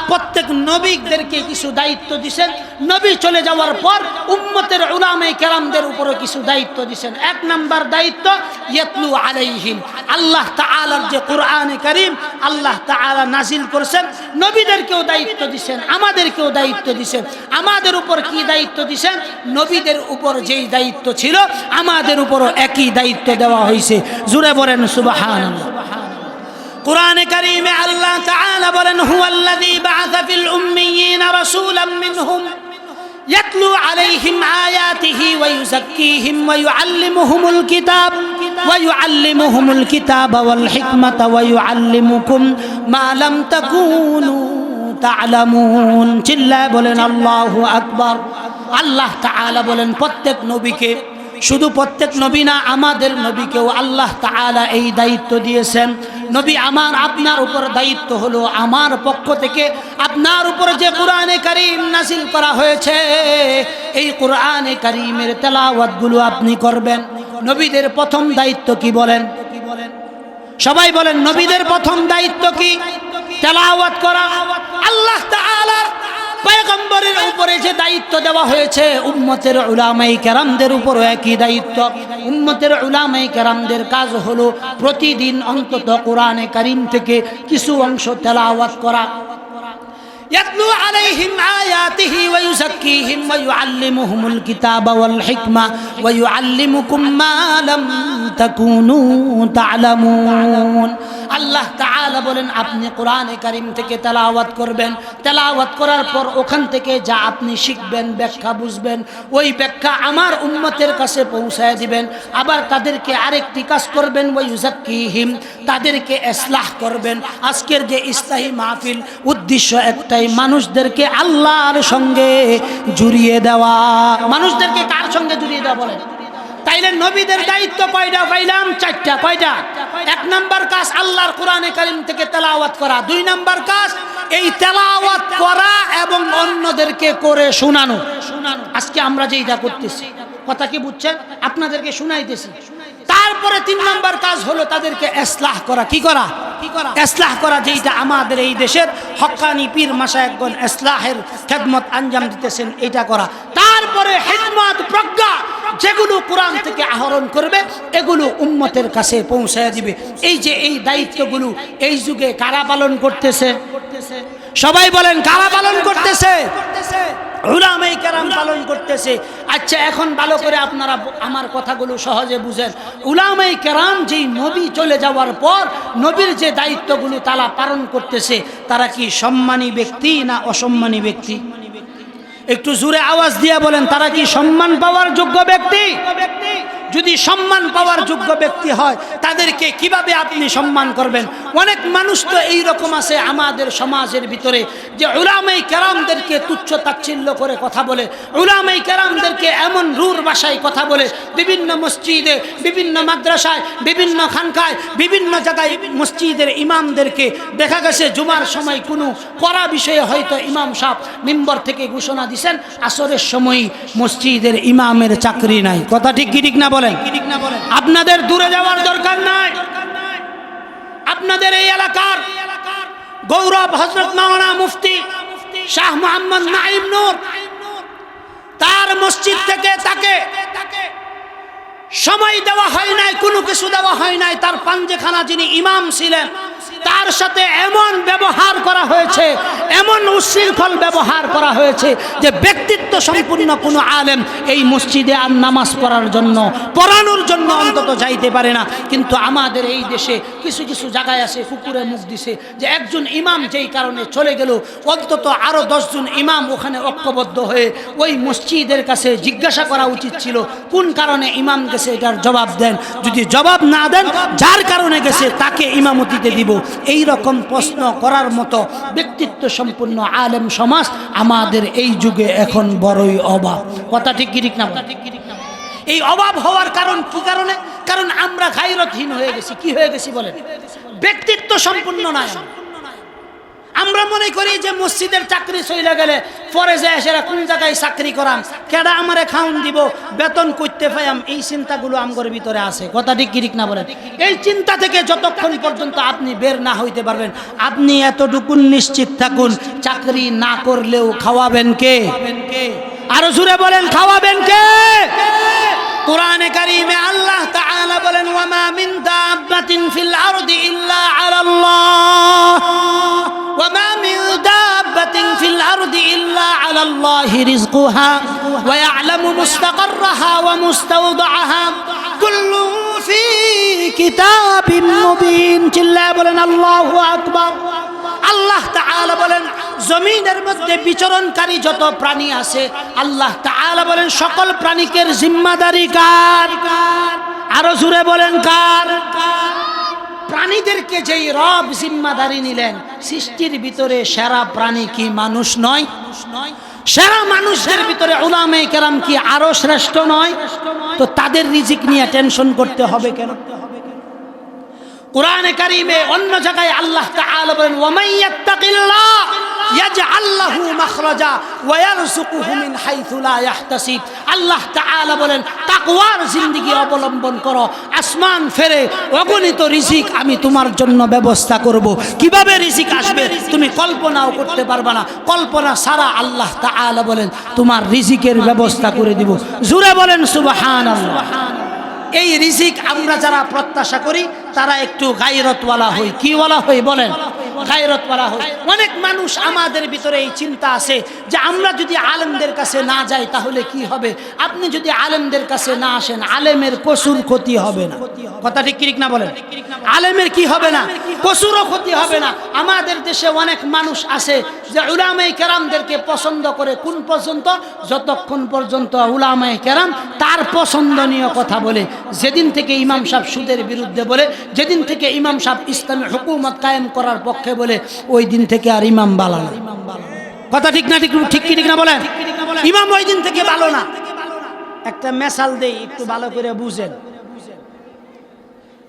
প্রত্যেক নবীদেরকে কিছু দায়িত্ব দিয়েছেন। নবী চলে যাওয়ার পর উম্মতের উলামায়ে কেরামদের উপরে কিছু দায়িত্ব দিয়েছেন। এক নাম্বার দায়িত্ব ইয়াতলু আলাইহিম। আল্লাহ তাআলার যে কোরআনে কারীম আল্লাহ তাআলা নাজিল করেছেন, নবীদেরকেও দায়িত্ব দিয়েছেন, আমাদেরকেও দায়িত্ব দিয়েছেন। আমাদের উপর কি দায়িত্ব দিয়েছেন? নবীদের উপর যেই দায়িত্ব ছিল আমাদের উপরও একই দায়িত্ব দেওয়া হয়েছে। জোরে বলেন সুবহানাল্লাহ। কুরআনে কারীমে আল্লাহ তাআলা বলেন হুয়াল্লাযী বা'আসা ফিল উম্মিয়্যিনা রাসূলাম মিনহুম ইয়াতলু আলাইহিম আয়াতিহি ওয়া ইউযাক্কিহিম ওয়া ইউআল্লিমুহুমুল কিতাবা ওয়াল হিকমাতা ওয়া ইউআল্লিমুকুম মা লাম তাকুনু তা'লামুন। চিল্লায় বলেন আল্লাহু আকবার। আল্লাহ তাআলা বলেন প্রত্যেক নবীকে, শুধু প্রত্যেক নবী না, আমাদের নবীকেও আল্লাহ তাআলা এই দায়িত্ব দিয়েছেন। নবী আমার আপনার উপর দায়িত্ব হলো আমার পক্ষ থেকে আপনার উপর যে কোরআনে কারীম নাযিল করা হয়েছে এই কোরআনে কারীমের তেলাওয়াতগুলো আপনি করবেন। নবীদের প্রথম দায়িত্ব কি বলেন? সবাই বলেন নবীদের প্রথম দায়িত্ব কি? তেলাওয়াত করা। আল্লাহ তাআলার পয়গম্বর পয়গম্বরের উপরে যে দায়িত্ব দেওয়া হয়েছে উম্মতের উলামায়ে কেরামদের উপরও একই দায়িত্ব। উম্মতের উলামায়ে কেরামদের কাজ হলো প্রতিদিন অন্তত কোরআনে কারীম থেকে কিছু অংশ তেলাওয়াত করা। يتلو عليهم آياته ويزكيهم ويعلمهم الكتاب والحكمة ويعلمكم ما لم تكونوا تعلمون। আল্লাহ তাআলা বলেন আপনি কোরআনে কারীম থেকে তেলাওয়াত করবেন, তেলাওয়াত করার পর ওখান থেকে যা আপনি শিখবেন, ব্যাখ্যা বুঝবেন, ওই ব্যাখ্যা আমার উম্মতের কাছে পৌঁছায় দিবেন। আবার তাদেরকে আরেকটি কাজ করবেন, ওয়ায়ুযাক্কিহিম, তাদেরকে ইসলাহ করবেন। আজকের যে ইসলাহি মাহফিল উদ্দেশ্য একটাই, মানুষদেরকে আল্লাহর সঙ্গে জুড়িয়ে দেওয়া। মানুষদেরকে কার সঙ্গে জুড়িয়ে দেওয়া বলেন? তাইলে নবীদের দায়িত্ব কয়টা পাইলাম? চারটা। কয়টা? এক নাম্বার কাজ আল্লাহর কোরআনে কারীম থেকে তেলাওয়াত করা। দুই নাম্বার কাজ এই তেলাওয়াত করা এবং অন্যদেরকে করে শোনানো। আজকে আমরা যেটা করতেছি, কথা কি বুঝছেন? আপনাদেরকে শুনাইতেছি। তারপরে তিন নাম্বার কাজ হলো তাদেরকে ইসলাহ করা। কি করা? ইসলাহ করা, যেটা আমাদের এই দেশের হক্কানি পীর মাশায়েখগণ ইসলাহের খেদমত আঞ্জাম দিতেছেন, এটা করা। তারপরে হিকমত, প্রজ্ঞা যেগুলো কোরআন থেকে আহরণ করবে এগুলো উম্মতের কাছে পৌঁছায় দিবে। এই যে এই দায়িত্বগুলো এই যুগে কারা পালন করতেছে? সবাই বলেন, কারা পালন করতেছে? উলামায়ে কেরাম পালন করতেছে। আচ্ছা, এখন ভালো করে আপনারা আমার কথাগুলো সহজে বুঝেন। উলামায়ে কেরাম যেই নবী চলে যাওয়ার পর নবীর যে দায়িত্বগুলো তারা পালন করতেছে, তারা কি সম্মানী ব্যক্তি না অসম্মানী ব্যক্তি? একটু জোরে আওয়াজ দিয়ে বলেন, তারা কি সম্মান পাওয়ার যোগ্য ব্যক্তি? যদি সম্মান পাওয়ার যোগ্য ব্যক্তি হয় তাদেরকে কিভাবে আপনি সম্মান করবেন? অনেক মানুষ তো এইরকম আছে আমাদের সমাজের ভিতরে যে উলামায়ে কেরামদেরকে তুচ্ছ তাচ্ছিল্য করে কথা বলে, উলামায়ে কেরামদেরকে এমন রূঢ় ভাষায় কথা বলে। বিভিন্ন মসজিদে, বিভিন্ন মাদ্রাসায়, বিভিন্ন খানকায়, বিভিন্ন জায়গায় মসজিদের ইমামদেরকে দেখা গেছে জুমার সময় কোনো কড়া বিষয়ে হয়তো ইমাম সাহেব মিম্বর থেকে ঘোষণা দিয়েছেন আসরের সময় মসজিদের ইমামের চাকরি নাই। কথা ঠিক কি ঠিক না বলেন? আপনাদের দূরে যাওয়ার দরকার নাই। আপনাদের এই এলাকার গৌরব হযরত মাওলানা মুফতি শাহ মোহাম্মদ নাঈম নূর, তার মসজিদ থেকে তাকে সময় দেওয়া হয় নাই, কোনো কিছু দেওয়া হয় নাই। তার পাঞ্জেখানা যিনি ইমাম ছিলেন তার সাথে এমন ব্যবহার করা হয়েছে, এমন উচ্ছৃঙ্খল ব্যবহার করা হয়েছে যে ব্যক্তিত্ব সম্পূর্ণ কোনো আলেম এই মসজিদে আর নামাজ পড়ার জন্য, পড়ানোর জন্য অন্তত যাইতে পারে না। কিন্তু আমাদের এই দেশে কিছু কিছু জায়গায় আছে কুকুরে মুখ দিছে যে একজন ইমাম যেই কারণে চলে গেল, অন্তত আরো 10 জন ইমাম ওখানে ঐক্যবদ্ধ হয়ে ওই মসজিদের কাছে জিজ্ঞাসা করা উচিত ছিল কোন কারণে ইমাম গেছে, এটার জবাব দেন। যদি জবাব না দেন, যার কারণে গেছে তাকে ইমামতিতে দিব। এই রকম প্রশ্ন করার মতো ব্যক্তিত্ব সম্পন্ন আলেম সমাজ আমাদের এই যুগে এখন বড়ই অভাব। কথা ঠিক কি ঠিক না? এই অভাব হওয়ার কারণ কি? কারণ আমরা গায়রতহীন হয়ে গেছি। কি হয়ে গেছি বলেন? ব্যক্তিত্ব সম্পন্ন নয়। আমরা মনে করি যে মসজিদের চাকরি চলে গেলে পরে যে এসেরা কোন জায়গায় চাকরি করাম, কেডা আমারে খাউন দিব, বেতন করতে পাইম, এই চিন্তাগুলো আমগর ভিতরে আছে। কথা ঠিক কি ঠিক না বলেন? এই চিন্তা থেকে যতক্ষণ পর্যন্ত আপনি বের না হইতে পারবেন, আপনি এতটুকু নিশ্চিত থাকুন চাকরি না করলেও খাওয়াবেন কে? আরো জোরে বলেন, খাওয়াবেন কে? কোরআনে কারীমে আল্লাহ তাআলা বলেন, ওয়া মা মিন দাব্বাতিন ফিল আরদি ইল্লা আলাল্লাহ, ওয়া মা মিন দাব্বাতিন ফিল আরদি ইল্লা আলাল্লাহি রিজকুহা ওয়া ইয়ালামু মুস্তাকাররাহা ওয়া মুস্তাওদাআহা কুল্লুন ফি কিতাবিন মুবিন। চিল্লায়ে বলেন আল্লাহু আকবার। আল্লাহ তাআলা বলেন জমিনের মধ্যে বিচরণকারী যত প্রাণী আছে, আল্লাহ তাআলা বলেন সকল প্রাণীকে জিম্মাদারি কার? আরো জোরে বলেন কার? প্রাণীদেরকে যেই রব জিম্মাদারি নিলেন, সৃষ্টির ভিতরে সেরা প্রাণী কি মানুষ নয়? সেরা মানুষদের ভিতরে উলামায়ে কেরাম কি আরো শ্রেষ্ঠ নয়? তো তাদের রিজিক নিয়ে টেনশন করতে হবে কেন? কোরআনে কারীমে অন্য জায়গায় আল্লাহ তাআলা বলেন, ওয়া মান ইয়াত্তাকিল্লাহ ইয়াজআল লাহু মাখরাজা ওয়া ইয়ারযুকুহু মিন হাইথু লা ইয়াহতাসিব। আল্লাহ তাআলা বলেন তাকওয়ার জিন্দেগি অবলম্বন করো, আসমান ফেরে অগণিত রিজিক আমি তোমার জন্য ব্যবস্থা করব। কিভাবে রিজিক আসবে তুমি কল্পনাও করতে পারবে না। কল্পনা ছাড়া আল্লাহ তাআলা বলেন তোমার রিজিকের ব্যবস্থা করে দিব। জোরে বলেন সুবহানাল্লাহ। এই রিজিক আমরা যারা প্রত্যাশা করি তারা একটু গায়রতওয়ালা হই। কি ওয়ালা হই বলেন? গায়রতওয়ালা হই। অনেক মানুষ আমাদের ভিতরে এই চিন্তা আছে যে আমরা যদি আলেমদের কাছে না যাই তাহলে কি হবে। আপনি যদি আলেমদের কাছে না আসেন আলেমের কসুর ক্ষতি হবে না। কথা ঠিক কি না বলেন? আলেমের কি হবে না? কসুরও ক্ষতি হবে না। আমাদের দেশে অনেক মানুষ আছে যে উলামায়ে কেরামদেরকে পছন্দ করে কোন পর্যন্ত? যতক্ষণ পর্যন্ত উলামায়ে কেরাম তার পছন্দনীয় কথা বলে। যেদিন থেকে ইমাম সাহেব সুদের বিরুদ্ধে বলে, যেদিন থেকে ইমাম সাহেব ইসলামী হুকুমত কায়েম করার পক্ষে বলে, ওই দিন থেকে আর ইমাম ভালো না। কথা ঠিক না? ঠিক কি ঠিক না বলেন? ইমাম ওই দিন থেকে ভালো না। একটা মেসাল দেই একটু ভালো করে বুঝেন।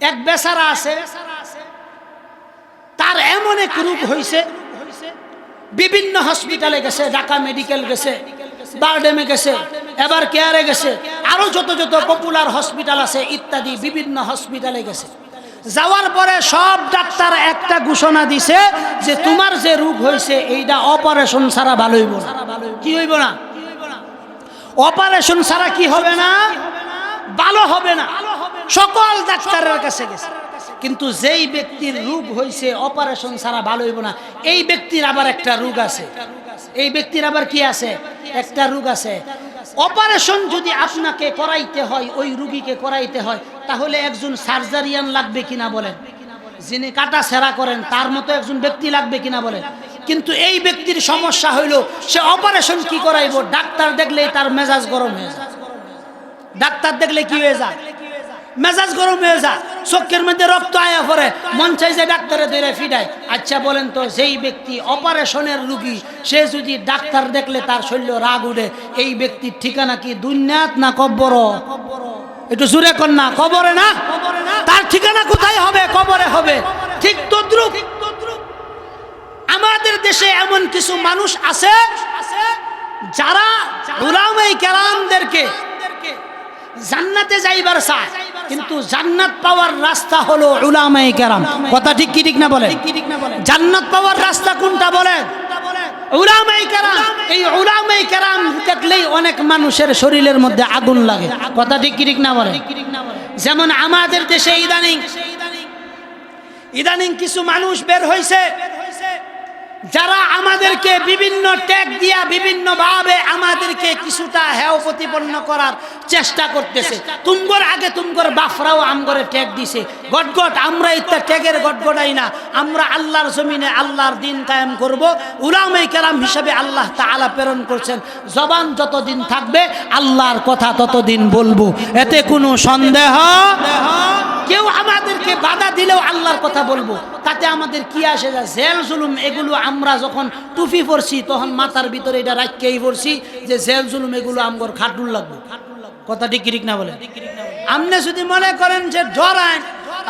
এক বেচারা আছে, তার এমন এক রোগ হয়েছে, বিভিন্ন হসপিটালে গেছে, ঢাকা মেডিকেল গেছে, বারডেমে গেছে, এবার কেয়ারে গেছে, আরো যত যত পপুলার হসপিটাল আছে ইত্যাদি বিভিন্ন হসপিটালে গেছে। যাওয়ার পরে সব ডাক্তার একটা ঘোষণা দিছে যে তোমার যে রোগ হয়েছে এইটা অপারেশন ছাড়া ভালো হইব না। কি হইব না? অপারেশন ছাড়া কি হবে না? ভালো হবে না। সকল ডাক্তারের কাছে গেছে, কিন্তু যেই ব্যক্তির রোগ হয়েছে অপারেশন ছাড়া ভালো হইব না, এই ব্যক্তির আবার একটা রোগ আছে। এই ব্যক্তির আবার কি আছে? একটা রোগ আছে। অপারেশন যদি আপনাকে করাইতে হয়, ওই রোগীকে করাইতে হয়, তাহলে একজন সার্জারিয়ান লাগবে কিনা বলেন? যিনি কাটা সেরা করেন তার মতো একজন ব্যক্তি লাগবে কিনা বলেন? কিন্তু এই ব্যক্তির সমস্যা হইল সে অপারেশন কি করাইব? ডাক্তার দেখলেই তার মেজাজ গরম হয়ে যায়। ডাক্তার দেখলে কি হয়ে যায়? মেজাজ গরম হয়ে যায়, চোখের মধ্যে রক্ত আয়া পড়ে, মন চাই যে ডাক্তারে ধরে ফিডায়। আচ্ছা বলেন তো, যেই ব্যক্তি অপারেশনের রোগী সে যদি ডাক্তার দেখলে তার শরীর রাগ উঠে, এই ব্যক্তির ঠিকানা কি দুনিয়াত না কবর? একটু জোরে কর না। কবরে না? তার ঠিকানা কোথায় হবে? কবরে হবে। ঠিক তদ্রুপ আমাদের দেশে এমন কিছু মানুষ আছে যারা উলামায়ে কেরামদেরকে জান্নাতে যাইবার চায়, কিন্তু জান্নাত পাওয়ার রাস্তা হলো উলামায়ে কেরাম। কথা ঠিক কি ঠিক না বলে? জান্নাত পাওয়ার রাস্তা কোনটা বলেন? উলামায়ে কেরাম। এই উলামায়ে কেরাম দেখলেই অনেক মানুষের শরীরের মধ্যে আগুন লাগে। কথা ঠিক কি ঠিক না বলে? যেমন আমাদের দেশে ইদানিং কিছু মানুষ বের হয়েছে যারা আমাদেরকে বিভিন্ন ট্যাগ দিয়া বিভিন্ন ভাবে আমাদেরকে কিছুটা হেয় প্রতিপন্ন করার চেষ্টা করতেছে। তুমগর আগে তুমগর বাফরাও আমগরে ট্যাগ দিছে, গটগট। আমরা ইত্যা ট্যাগের গটগটাই না, আমরা আল্লাহর জমিনে আল্লাহর দিন কায়েম করব। উলামায়ে কেরাম হিসেবে আল্লাহ তাআলা প্রেরণ করছেন, জবান যতদিন থাকবে আল্লাহর কথা ততদিন বলবো, এতে কোনো সন্দেহ। কেউ আমাদেরকে বাধা দিলেও আল্লাহর কথা বলবো, তাতে আমাদের কি আসে যায়? জেল জুলুম এগুলো আমরা যখন টুপি পরছি তখন মাথার ভিতরে এটা রাখকেই পড়ছি যে জেল জুলুম এগুলো আমগর খাটুল লাগবে। কথা ঠিক ঠিক না বলে? আপনি যদি মনে করেন যে ডরায়,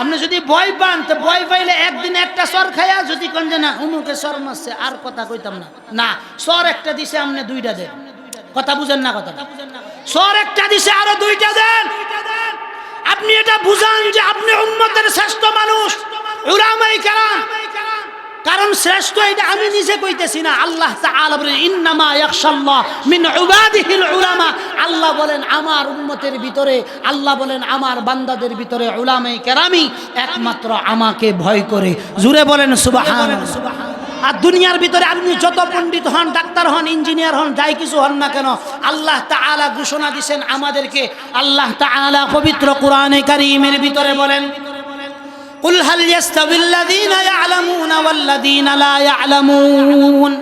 আপনি যদি ভয় পান, তো ভয় পাইলে একদিন একটা সর খায়া যদি কোন যে না উমুকে সর মারছে আর কথা কইতাম না, না সর একটা দিছে আপনি দুইটা দেন। কথা বুঝেন না? কথা সর একটা দিছে আরো দুইটা দেন। আপনি এটা বুঝান যে আপনি উম্মতের শ্রেষ্ঠ মানুষ, উলামায়ে কেরাম। কারণ শ্রেষ্ঠ এটা আমি নিজে কইতেছি না, আল্লাহ তাআলা বলেন ইন্নামা ইয়াখশাল্লাহ মিন ইবাদিহিল উলামা। আল্লাহ বলেন আমার উম্মতের ভিতরে, আল্লাহ বলেন আমার বান্দাদের ভিতরে উলামায়ে কেরামই একমাত্র আমাকে ভয় করে। জোরে বলেন সুবহানাল্লাহ। আর দুনিয়ার ভিতরে আপনি যত পণ্ডিত হন, ডাক্তার হন, ইঞ্জিনিয়ার হন, যাই কিছু হন না কেন, আল্লাহ তাআলা ঘোষণা দিয়েছেন আমাদেরকে। আল্লাহ তাআলা পবিত্র কোরআনে কারীমের ভিতরে বলেন কুল হাল ইয়াস্তাবিল্লাযীনা ইয়া'লামুনা ওয়াল্লাযীনা লা ইয়া'লামুন।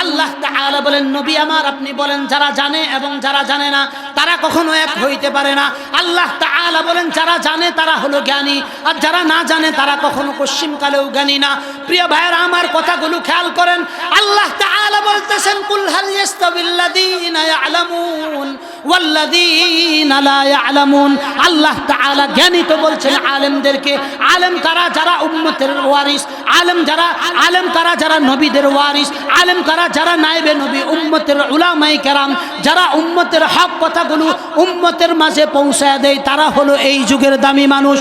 আল্লাহ তাআলা বলেন নবী আমার আপনি বলেন যারা জানে এবং যারা জানে না তারা কখনো এক হইতে পারে না। আল্লাহ তাআলা তাআলা বলেন যারা জানে তারা হলো জ্ঞানী, আর যারা না জানে তারা কখনো পশ্চিমকালেও জ্ঞানী না। প্রিয় ভাইয়েরা আমার কথাগুলো খেয়াল করেন। আল্লাহ তাআলা বলতেছেন কুল হাল ইয়াস্তাবিল্লাযীনা ইয়ালামুন ওয়াল্লাযীনা লা ইয়ালামুন। আল্লাহ তাআলা জ্ঞানী তো বলছেন আলেমদেরকে। আলেম কারা? যারা উম্মতের ওয়ারিস। আলেম কারা? যারা নবীদের ওয়ারিস। আলেম কারা? যারা নায়েবে নবী, উম্মতের উলামায়ে কেরাম, যারা উম্মতের হক কথাগুলো উম্মতের মাঝে পৌঁছায় দেয়, তারা হলো এই যুগের দামি মানুষ।